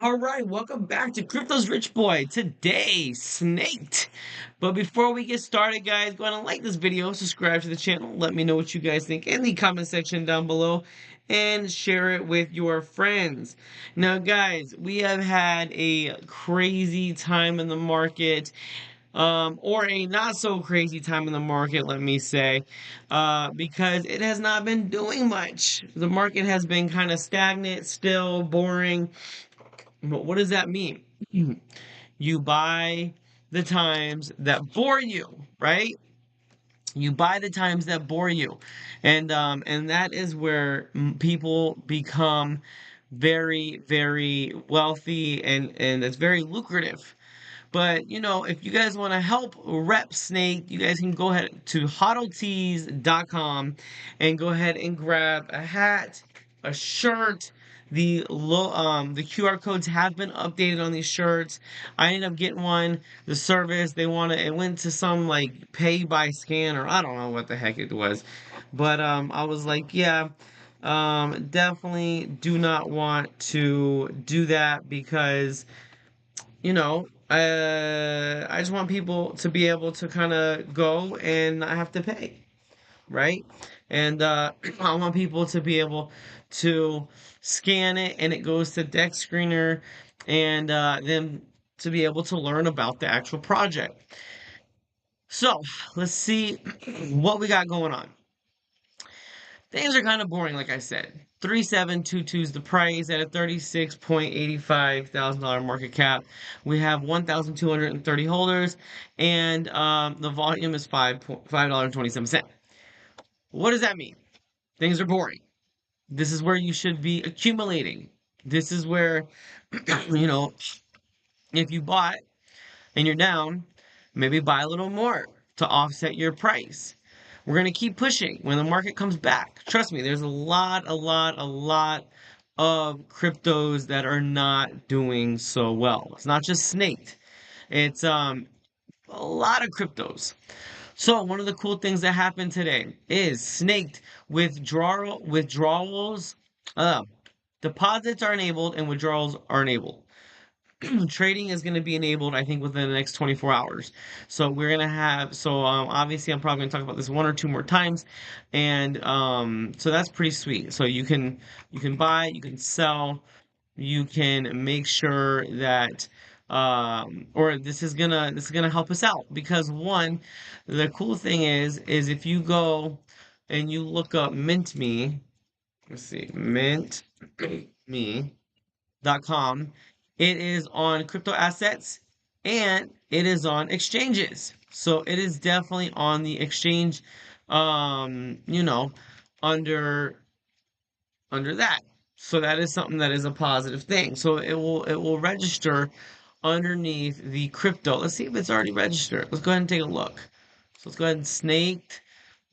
All right, welcome back to Crypto's Rich Boy. Today, SnakT. But before we get started, guys, go ahead and like this video, subscribe to the channel, let me know what you guys think in the comment section down below, and share it with your friends. Now, guys, we have had a crazy time in the market, or a not so crazy time in the market, let me say, because it has not been doing much. The market has been kind of stagnant, still boring. But what does that mean? You buy the times that bore you, right? You buy the times that bore you, and that is where people become very, very wealthy, and it's very lucrative. But if you guys want to help rep SnakT, you guys can go ahead to hodltees.com and go ahead and grab a hat, a shirt. The QR codes have been updated on these shirts. I ended up getting one. The service it went to some like pay by scan, or I don't know what the heck it was. But I was like, yeah, definitely do not want to do that because I just want people to be able to kind of go and not have to pay, right? And I want people to be able to scan it and it goes to Deck Screener, and then to be able to learn about the actual project. So let's see what we got going on. Things are kind of boring, like I said. 3722 is the price at a $36,85000 market cap. We have 1,230 holders, and the volume is $5.27. What does that mean? Things are boring. This is where you should be accumulating. This is where, you know, if you bought and you're down, maybe buy a little more to offset your price. We're going to keep pushing when the market comes back. Trust me, there's a lot of cryptos that are not doing so well. It's not just SnakT. It's a lot of cryptos. So one of the cool things that happened today is SnakT withdrawals, uh, deposits are enabled and withdrawals are enabled. Trading is going to be enabled, I think, within the next 24 hours. So we're going to have, obviously I'm probably going to talk about this one or two more times. And so that's pretty sweet. So you can buy, you can sell, you can make sure that, or this is gonna help us out, because one, the cool thing is if you go and you look up MintMe, let's see, mintme.com. It is on crypto assets and it is on exchanges. So it is definitely on the exchange, um, you know, under that. So that is something that is a positive thing. So it will register underneath the crypto. Let's see if it's already registered. Let's go ahead and take a look. So let's go ahead and SnakT.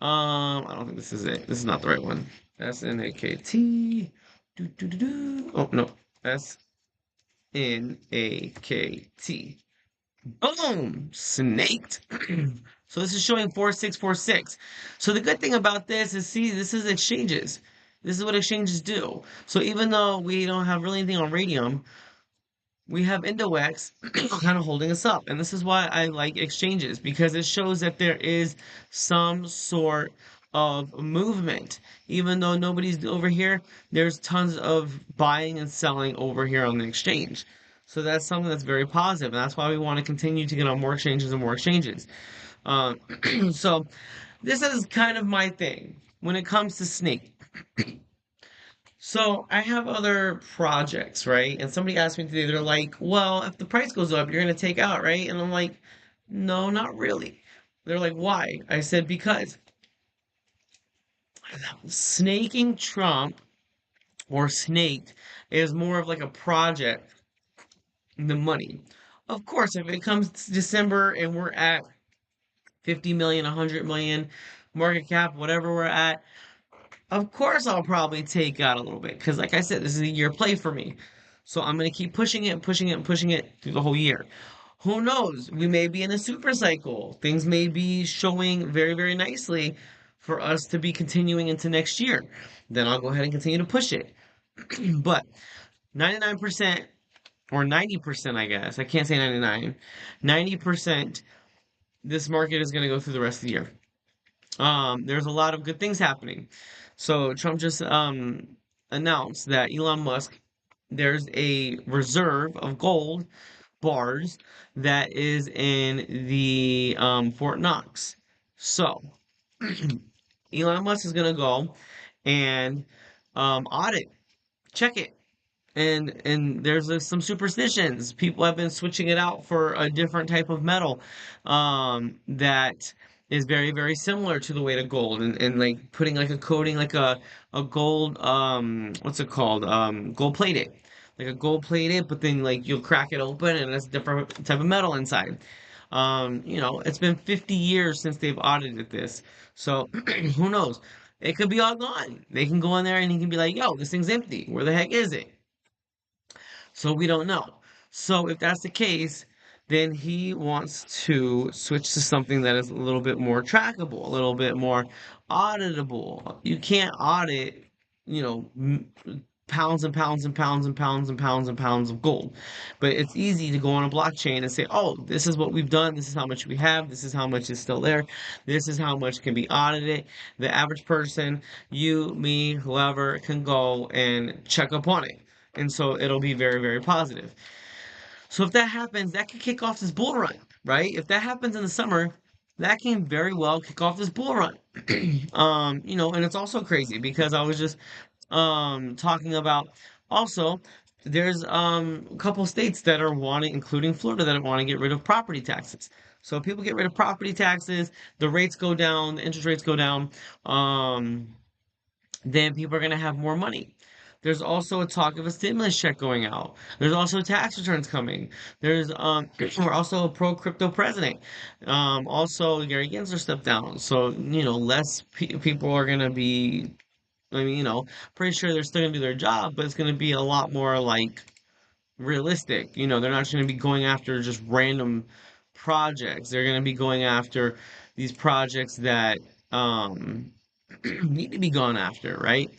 I don't think this is it. This is not the right one. SnakT. Oh no. SNAKT. Boom! SnakT. So this is showing 4646. So the good thing about this is, see, this is exchanges. This is what exchanges do. So even though we don't have really anything on Radium, we have Indox kind of holding us up. And this is why I like exchanges, because it shows that there is some sort of movement. Even though nobody's over here, there's tons of buying and selling over here on the exchange. So that's something that's very positive, and that's why we want to continue to get on more exchanges and more exchanges. Uh, so this is kind of my thing when it comes to SnakT. So I have other projects, right? And somebody asked me today, they're like, well, if the price goes up, you're going to take out, right? And I'm like, no, not really. They're like, why? I said, because snaking Trump, or SnakT, is more of like a project than money. Of course, if it comes to December and we're at 50 million, 100 million market cap, whatever we're at, of course I'll probably take out a little bit, because like I said, this is a year play for me. So I'm going to keep pushing it and pushing it and pushing it through the whole year. Who knows? We may be in a super cycle. Things may be showing very, very nicely for us to be continuing into next year. Then I'll go ahead and continue to push it. But 99% or 90%, I guess. I can't say 99. 90% this market is going to go through the rest of the year. There's a lot of good things happening. So Trump just announced that Elon Musk, there's a reserve of gold bars that is in the Fort Knox. So Elon Musk is gonna go and audit, check it, and there's some superstitions. People have been switching it out for a different type of metal that is very, very similar to the weight of gold, and like putting like a coating like a gold what's it called? Gold plated. Like a gold plated, but then like you'll crack it open and it's a different type of metal inside. It's been 50 years since they've audited this. So who knows? It could be all gone. They can go in there and he can be like, yo, this thing's empty. Where the heck is it? So we don't know. So if that's the case, then he wants to switch to something that is a little bit more trackable, a little bit more auditable. You can't audit, you know, pounds and pounds and pounds and pounds and pounds and pounds of gold. But it's easy to go on a blockchain and say, oh, this is what we've done. This is how much we have. This is how much is still there. This is how much can be audited. The average person, you, me, whoever, can go and check up on it. And so it'll be very, very positive. So if that happens, that could kick off this bull run, right? If that happens in the summer, that can very well kick off this bull run. And it's also crazy because I was just talking about also there's a couple states that are wanting, including Florida, that want to get rid of property taxes. So if people get rid of property taxes, the rates go down, the interest rates go down, then people are going to have more money. There's also a talk of a stimulus check going out. There's also tax returns coming. There's we're also a pro crypto president. Also Gary Gensler stepped down, so less people are gonna be. I mean, pretty sure they're still gonna do their job, but it's gonna be a lot more like realistic. They're not just gonna be going after just random projects. They're gonna be going after these projects that need to be gone after, right?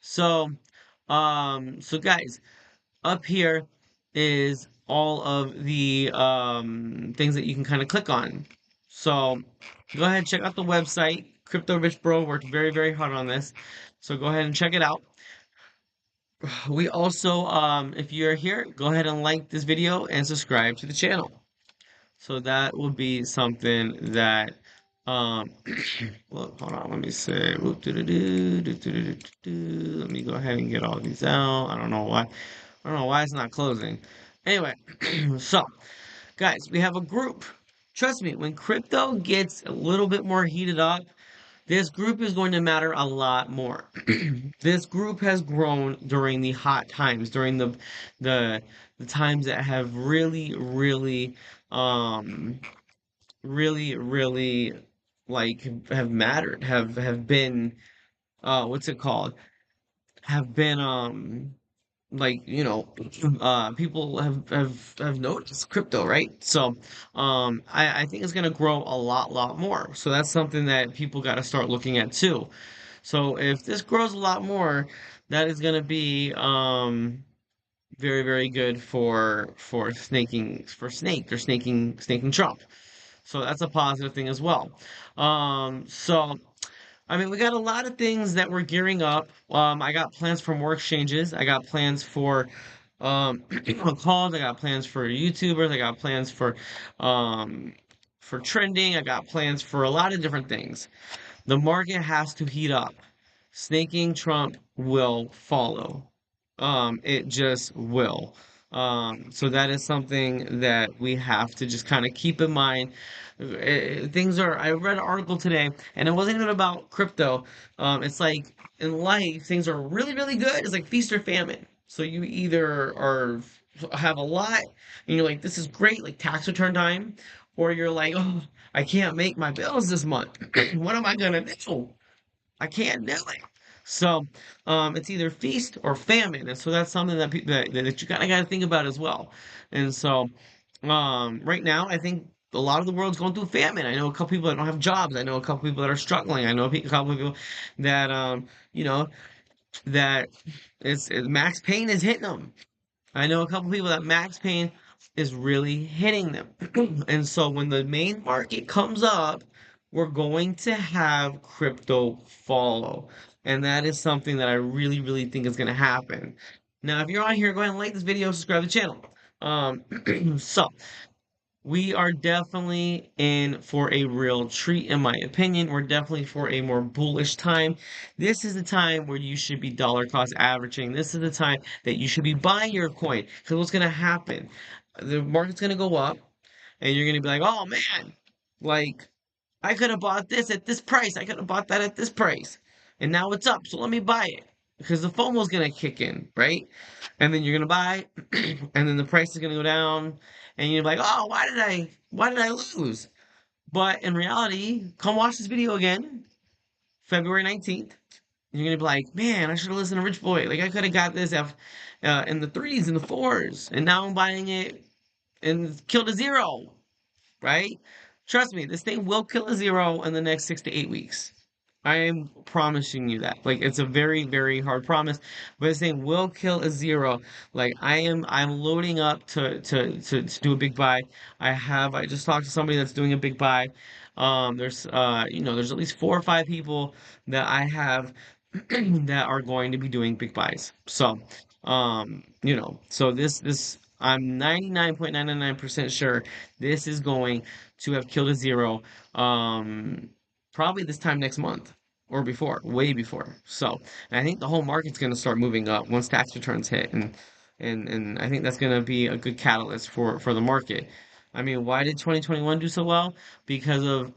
So, so guys, up here is all of the things that you can kind of click on. So go ahead and check out the website. Crypto Rich Bro worked very, very hard on this. So go ahead and check it out. We also, if you're here, go ahead and like this video and subscribe to the channel. So that will be something that, um, well, hold on, let me say, whoop, let me go ahead and get all these out. I don't know why it's not closing. Anyway, so guys, we have a group. Trust me, when crypto gets a little bit more heated up, this group is going to matter a lot more. This group has grown during the hot times, during the the times that have really, really, um, really like have mattered, have been what's it called? Have been like people have noticed crypto, right? So I think it's going to grow a lot more, so that's something that people got to start looking at too. So if this grows a lot more, that is going to be very, very good for snaking, for snake or snaking Trump. So that's a positive thing as well. So I mean, we got a lot of things that we're gearing up. I got plans for more exchanges. I got plans for calls. I got plans for YouTubers. I got plans for trending. I got plans for a lot of different things. The market has to heat up. Snaking Trump will follow. It just will. So that is something that we have to just kind of keep in mind. Things are, I read an article today, and it wasn't even about crypto. It's like in life, things are really, really good. It's like feast or famine. So you either have a lot, and you're like, this is great, like tax return time, or you're like, oh, I can't make my bills this month. What am I gonna do? I can't do it. So, it's either feast or famine, and so that's something that that you kind of got to think about as well. And so, right now, I think a lot of the world's going through famine. I know a couple people that don't have jobs. I know a couple people that are struggling. I know a couple people that that max pain is hitting them. I know a couple people that max pain is really hitting them. And so when the main market comes up, we're going to have crypto follow. And that is something that I really, really think is going to happen. Now, if you're on here, go ahead and like this video, subscribe to the channel. So we are definitely in for a real treat, in my opinion. We're definitely for a more bullish time. This is the time where you should be dollar cost averaging. This is the time that you should be buying your coin. Because what's going to happen? The market's going to go up, and you're going to be like, oh man, like I could have bought this at this price. I could have bought that at this price. And now it's up, so let me buy it. Because the FOMO's going to kick in, right? And then you're going to buy, and then the price is going to go down, and you're like, oh, why did I lose? But in reality, come watch this video again, February 19th. And you're going to be like, man, I should have listened to Rich Boy. Like, I could have got this in the threes and the fours, and now I'm buying it and killed a zero, right? Trust me, this thing will kill a zero in the next 6 to 8 weeks. I am promising you that. Like it's a very, very hard promise, but this thing will kill a zero. Like I'm loading up to do a big buy. I just talked to somebody that's doing a big buy. There's at least 4 or 5 people that I have that are going to be doing big buys. So, so this I'm 99.999% sure this is going to have killed a zero. Probably this time next month or before, way before. So, and I think the whole market's going to start moving up once tax returns hit, and I think that's going to be a good catalyst for the market. I mean, why did 2021 do so well? Because of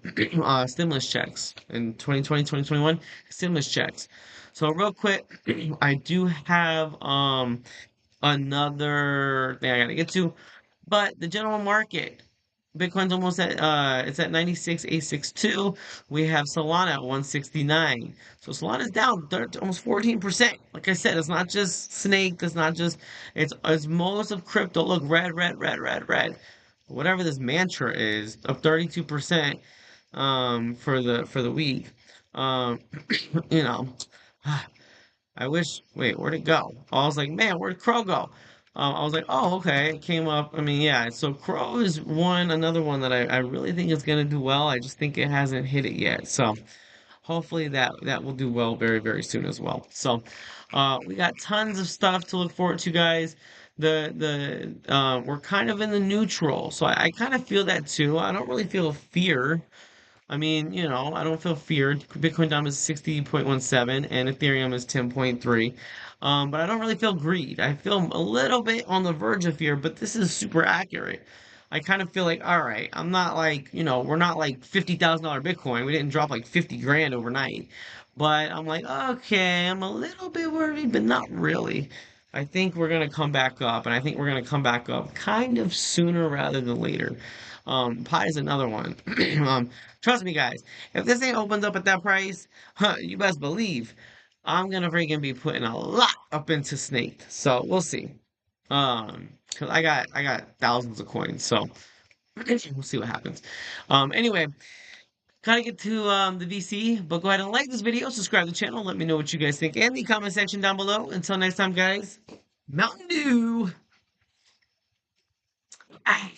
stimulus checks. In 2020, 2021, stimulus checks. So real quick, I do have another thing I gotta get to, but the general market. Bitcoin's almost at it's at 96,862. We have Solana at 169. So Solana's down almost 14%. Like I said, it's not just Snake, it's not just it's most of crypto. Look, red, red, red, red, red. Whatever this mantra is, up 32% for the week. Um you know, I wish. Wait, where'd it go? I was like, man, where'd Crow go? I was like, oh, okay, it came up. I mean, yeah. So Crow is another one that I really think is gonna do well. I just think it hasn't hit it yet. So hopefully that will do well very, very soon as well. So we got tons of stuff to look forward to, guys. The we're kind of in the neutral, so I kind of feel that too. I don't really feel fear. I mean, I don't feel feared. Bitcoin down is 60.17 and Ethereum is 10.3. But I don't really feel greed. I feel a little bit on the verge of fear, but this is super accurate. I kind of feel like, all right, I'm not like, we're not like $50,000 Bitcoin. We didn't drop like 50 grand overnight. But I'm like, okay, I'm a little bit worried, but not really. I think we're going to come back up, and I think we're going to come back up kind of sooner rather than later. Pi is another one. Trust me, guys. If this thing opens up at that price, you best believe I'm gonna freaking be putting a lot up into SnakT. So we'll see. 'Cause I got thousands of coins, so we'll see what happens. Anyway, gotta get to the VC, but go ahead and like this video, subscribe to the channel, let me know what you guys think in the comment section down below. Until next time, guys. Mountain Dew. Ah.